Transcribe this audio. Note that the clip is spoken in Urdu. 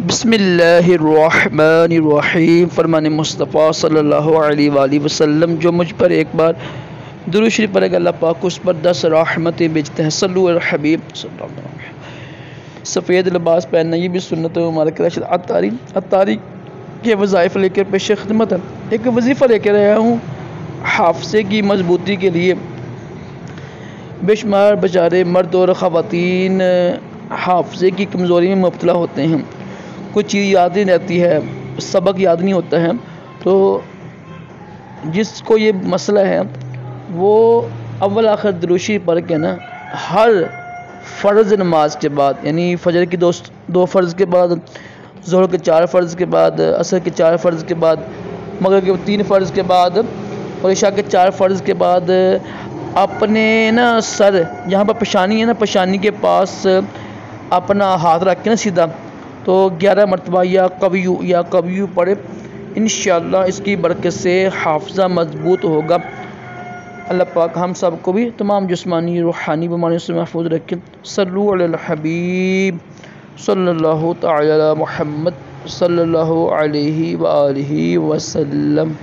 بسم اللہ الرحمن الرحیم، فرمان مصطفیٰ صلی اللہ علیہ وآلہ وسلم جو مجھ پر ایک بار درود شریف پڑھے گا اللہ پاک اس پر 10 رحمتیں بھیجتے ہیں۔ صلو علی الحبیب صلی اللہ علیہ وسلم۔ سفید لباس پہننا یہ بھی سنت مبارک راشد عطاری کے وظائف لے کر پیش خدمت ہے۔ ایک وظیفہ لے کر آیا ہوں حافظے کی مضبوطی کے لیے۔ بے شمار بیچارے مرد اور خواتین حافظے کی کمزوری میں مبتلا ہوتے ہیں، کوئی چیز یاد نہیں رہتی ہے، سبق یاد نہیں ہوتا ہے، تو جس کو یہ مسئلہ ہے وہ اول آخر درود شریف پڑھ کے نا ہر فرض نماز کے بعد، یعنی فجر کی دو فرض کے بعد، ظہر کے 4 فرض کے بعد، عصر کے 4 فرض کے بعد، مغرب کے 3 فرض کے بعد اور عشاء کے 4 فرض کے بعد اپنے نا سر جہاں پر پیشانی ہے نا، پیشانی کے پاس اپنا ہاتھ رکھ کے نا سیدھا تو 11 مرتبہ یا قویو پڑھے، انشاءاللہ اس کی برکت سے حافظہ مضبوط ہوگا۔ اللہ پاک ہم سب کو بھی تمام جسمانی روحانی بیماریوں سے محفوظ رکھے۔ صلو علی الحبیب صلی اللہ تعالی علی محمد صلی اللہ علیہ وآلہ وسلم۔